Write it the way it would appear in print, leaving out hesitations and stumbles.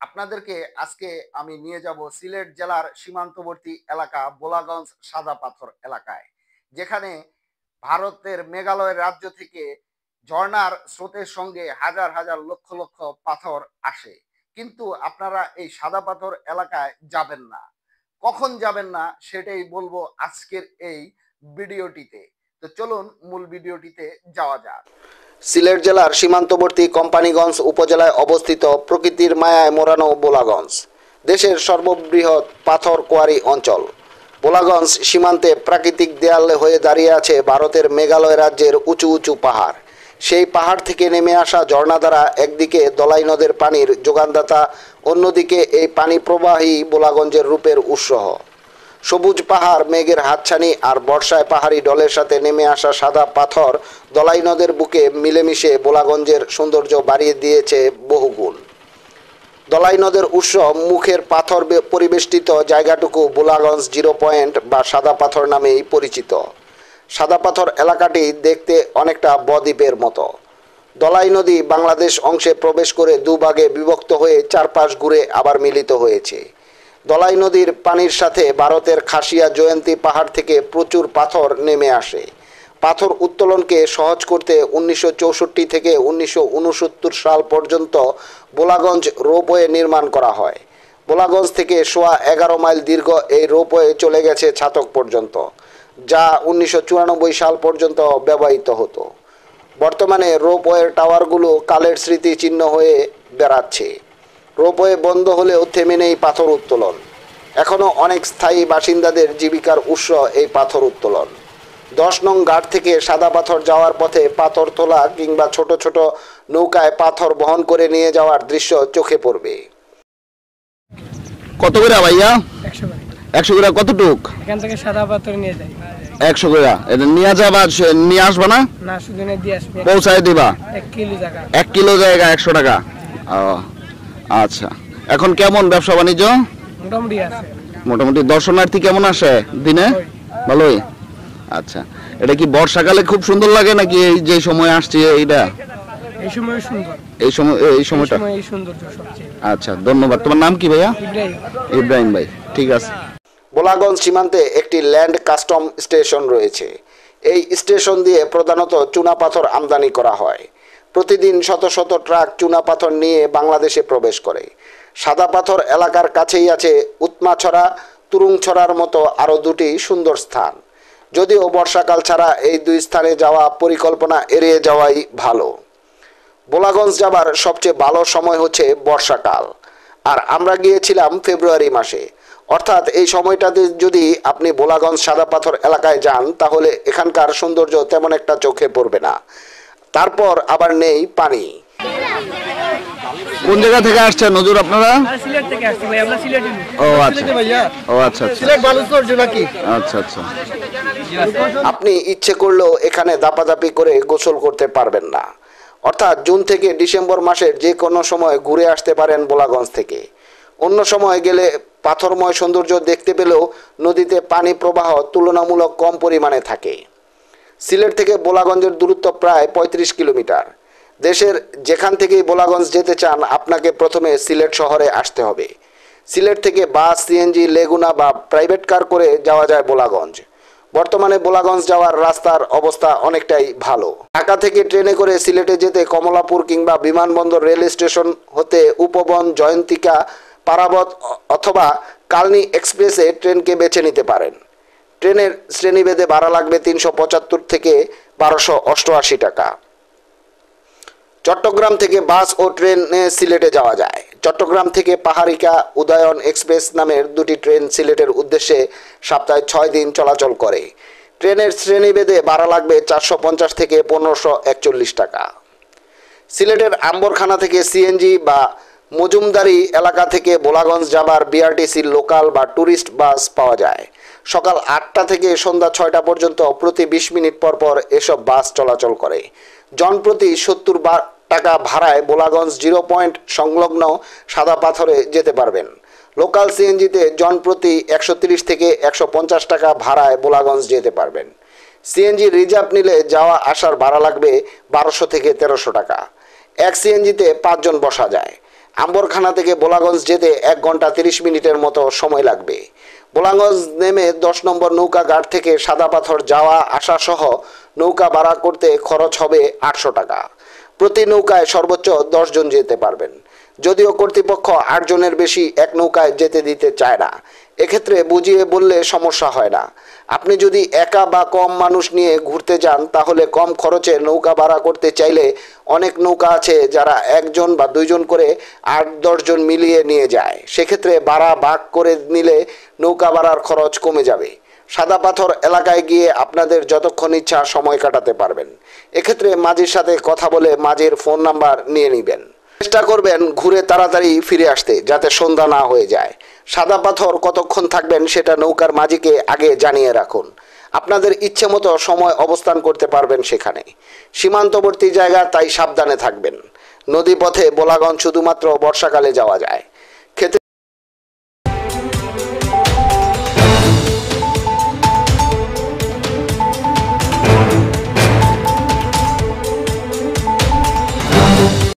আপনাদেরকে আজকে আমি নিয়ে যাব সিলেট জেলার সীমান্তবর্তী এলাকা বোলাগঞ্জ সাদা পাথর এলাকায়, যেখানে ভারতের মেঘালয় রাজ্য থেকে ঝর্ণার স্রোতের সঙ্গে হাজার হাজার লক্ষ লক্ষ পাথর আসে। কিন্তু আপনারা এই সাদা পাথর এলাকায় যাবেন না। কখন যাবেন না সেটাই বলবো আজকের এই ভিডিওটিতে। তো চলুন মূল ভিডিওটিতে যাওয়া যাক। সিলেট জেলার সীমান্তবর্তী কোম্পানীগঞ্জ উপজেলায় অবস্থিত প্রকৃতির মায়ায় মোড়ানো বোলাগঞ্জ দেশের সর্ববৃহৎ পাথর কোয়ারি অঞ্চল। বোলাগঞ্জ সীমান্তে প্রাকৃতিক দেয়াল হয়ে দাঁড়িয়ে আছে ভারতের মেঘালয় রাজ্যের উঁচু উঁচু পাহাড়। সেই পাহাড় থেকে নেমে আসা ঝর্ণা দ্বারা একদিকে দলাই নদের পানির যোগানদাতা, অন্যদিকে এই পানি প্রবাহী বোলাগঞ্জের রূপের উৎস। সবুজ পাহাড়, মেঘের হাতছানি আর বর্ষায় পাহাড়ি ঢলের সাথে নেমে আসা সাদা পাথর দলাই নদের বুকে মিলেমিশে বোলাগঞ্জের সৌন্দর্য বাড়িয়ে দিয়েছে বহুগুণ। দলাই নদের উৎস মুখের পাথর পরিবেষ্টিত জায়গাটুকু বোলাগঞ্জ 0 পয়েন্ট বা সাদা পাথর নামেই পরিচিত। সাদা পাথর এলাকাটি দেখতে অনেকটা বদ্বীপের মতো। দলাই নদী বাংলাদেশ অংশে প্রবেশ করে দুভাগে বিভক্ত হয়ে চারপাশ ঘুরে আবার মিলিত হয়েছে। দলাই নদীর পানির সাথে ভারতের খাসিয়া জয়ন্তী পাহাড় থেকে প্রচুর পাথর নেমে আসে। পাথর উত্তোলনকে সহজ করতে 1964 থেকে 1969 সাল পর্যন্ত বোলাগঞ্জ রোপওয়ে নির্মাণ করা হয়। বোলাগঞ্জ থেকে সোয়া 11 মাইল দীর্ঘ এই রোপওয়ে চলে গেছে ছাতক পর্যন্ত, যা 1994 সাল পর্যন্ত ব্যবহৃত হতো। বর্তমানে রোপওয়ের টাওয়ারগুলো কালের স্মৃতি চিহ্ন হয়ে বেড়াচ্ছে। রোপওয়ে বন্ধ হলেও থেমে নেই পাথর উত্তোলন। এখনও অনেক স্থায়ী বাসিন্দাদের জীবিকার উৎস এই পাথর উত্তোলন। 10 নং ঘাট থেকে সাদা পাথর যাওয়ার পথে পাথর তোলা কিংবা ছোট ছোট নৌকায় পাথর বহন করে নিয়ে যাওয়ার দৃশ্য চোখে পড়বে। কত করে ভাইয়া? 100 করে কতটুক? এখান থেকে সাদা পাথর নিয়ে যাই 100 করে। এটা নিয়ে যাবা, নিয়ে আসবা না? না, শুধু নিয়ে দিয়ে আসবে। পৌঁছায় দিবা? 1 কিলো জায়গা। 1 কিলো জায়গা 100 টাকা। ও আচ্ছা। এখন কেমন ব্যবসা বাণিজ্য? মোটামুটি আছে। মোটামুটি। দর্শনার্থী কেমন আসে দিনে? ভালোই। আচ্ছা, এটা কি বর্ষাকালে খুব সুন্দর লাগে নাকি এই যে সময় আসছে এইটা? এই সময় সুন্দর। এই সময়টা এই সৌন্দর্য সবচেয়ে। আচ্ছা, ধন্যবাদ। তোমার নাম কি ভাইয়া? ইব্রাহিম। ইব্রাহিম ভাই, ঠিক আছে। বোলাগঞ্জ সীমান্তে একটি ল্যান্ড কাস্টম স্টেশন রয়েছে। এই স্টেশন দিয়ে প্রধানত চুনা পাথর আমদানি করা হয়। প্রতিদিন শত শত ট্রাক চুনা পাথর নিয়ে বাংলাদেশে প্রবেশ করে। সাদা পাথর এলাকার কাছেই আছে উৎমাছড়া, তুরুংছড়ার মতো আরও দুটি সুন্দর স্থান। যদিও বর্ষাকাল ছাড়া এই দুই স্থানে যাওয়া পরিকল্পনা এড়িয়ে যাওয়াই ভালো। বোলাগঞ্জ যাবার সবচেয়ে ভালো সময় হচ্ছে বর্ষাকাল, আর আমরা গিয়েছিলাম ফেব্রুয়ারি মাসে। অর্থাৎ এই সময়টাতে যদি আপনি বোলাগঞ্জ সাদা পাথর এলাকায় যান তাহলে এখানকার সৌন্দর্য তেমন একটা চোখে পড়বে না। তারপর আবার নেই পানি। কোন জায়গা থেকে আসছেন হুজুর আপনারা? সিলেট থেকে আসছি ভাই, আমরা সিলেটে। ও আচ্ছা ভাইয়া। ও আচ্ছা আচ্ছা। সিলেট বালুচর নাকি? আচ্ছা আচ্ছা। আপনি ইচ্ছে করলেও এখানে দাপাদাপি করে গোসল করতে পারবেন না। অর্থাৎ জুন থেকে ডিসেম্বর মাসের যে কোনো সময় ঘুরে আসতে পারেন বোলাগঞ্জ থেকে। অন্য সময় গেলে পাথরময় সৌন্দর্য দেখতে পেলেও নদীতে পানি প্রবাহ তুলনামূলক কম পরিমাণে থাকে। সিলেট থেকে বোলাগঞ্জের দূরত্ব প্রায় 35 কিলোমিটার। দেশের যেখান থেকেই বোলাগঞ্জ যেতে চান আপনাকে প্রথমে সিলেট শহরে আসতে হবে। সিলেট থেকে বাস, সিএনজি, লেগুনা বা প্রাইভেট কার করে যাওয়া যায় বোলাগঞ্জ। বর্তমানে বোলাগঞ্জ যাওয়ার রাস্তার অবস্থা অনেকটাই ভালো। ঢাকা থেকে ট্রেনে করে সিলেটে যেতে কমলাপুর কিংবা বিমানবন্দর রেল স্টেশন হতে উপবন, জয়ন্তিকা, পারাবত অথবা কালনী এক্সপ্রেসে ট্রেনকে বেছে নিতে পারেন। ট্রেনের শ্রেণীভেদে ভাড়া লাগবে 375 থেকে 1288 টাকা। চট্টগ্রাম থেকে বাস ও ট্রেনে সিলেটে যাওয়া যায়। চট্টগ্রাম থেকে পাহাড়িকা, উদয়ন এক্সপ্রেস নামের দুটি ট্রেন সিলেটের উদ্দেশ্যে সপ্তাহে 6 দিন চলাচল করে। ট্রেনের শ্রেণীভেদে ভাড়া লাগবে 450 থেকে 1541 টাকা। সিলেটের আম্বরখানা থেকে সিএনজি বা মজুমদারি এলাকা থেকে বোলাগঞ্জ যাবার বিআরটিসি লোকাল বা ট্যুরিস্ট বাস পাওয়া যায়। সকাল 8টা থেকে সন্ধ্যা 6টা পর্যন্ত প্রতি 20 মিনিট পর পর এসব বাস চলাচল করে। জনপ্রতি 70 টাকা ভাড়ায় বোলাগঞ্জ 0 পয়েন্ট সংলগ্ন সাদা পাথরে যেতে পারবেন। লোকাল সিএনজিতে জনপ্রতি 130 থেকে 150 টাকা ভাড়ায় বোলাগঞ্জ যেতে পারবেন। সিএনজি রিজার্ভ নিলে যাওয়া আসার ভাড়া লাগবে 1200 থেকে 1300 টাকা। এক সিএনজিতে 5 জন বসা যায়। আম্বরখানা থেকে বোলাগঞ্জ যেতে 1 ঘন্টা 30 মিনিটের মতো সময় লাগবে। বোলাগঞ্জ নেমে 10 নম্বর নৌকা ঘাট থেকে সাদা পাথর যাওয়া আসা সহ নৌকা ভাড়া করতে খরচ হবে 800 টাকা। প্রতি নৌকায় সর্বোচ্চ 10 জন যেতে পারবেন। যদিও কর্তৃপক্ষ 8 জনের বেশি এক নৌকায় যেতে দিতে চায় না। এক্ষেত্রে বুঝিয়ে বললে সমস্যা হয় না। আপনি যদি একা বা কম মানুষ নিয়ে ঘুরতে যান তাহলে কম খরচে নৌকা ভাড়া করতে চাইলে অনেক নৌকা আছে যারা 1 জন বা 2 জন করে 8-10 জন মিলিয়ে নিয়ে যায়। সেক্ষেত্রে ভাড়া ভাগ করে নিলে নৌকা ভাড়ার খরচ কমে যাবে। সাদা পাথর এলাকায় গিয়ে আপনাদের যতক্ষণ ইচ্ছা সময় কাটাতে পারবেন। এক্ষেত্রে মাঝির সাথে কথা বলে মাঝির ফোন নাম্বার নিয়ে নেবেন। চেষ্টা করবেন ঘুরে তাড়াতাড়ি ফিরে আসতে, যাতে সন্ধ্যা না হয়ে যায়। সাদা পাথর কতক্ষণ থাকবেন সেটা নৌকার মাঝিকে আগে জানিয়ে রাখুন। আপনাদের ইচ্ছে মতো সময় অবস্থান করতে পারবেন সেখানে। সীমান্তবর্তী জায়গা, তাই সাবধানে থাকবেন। নদীপথে বোলাগঞ্জ শুধুমাত্র বর্ষাকালে যাওয়া যায়।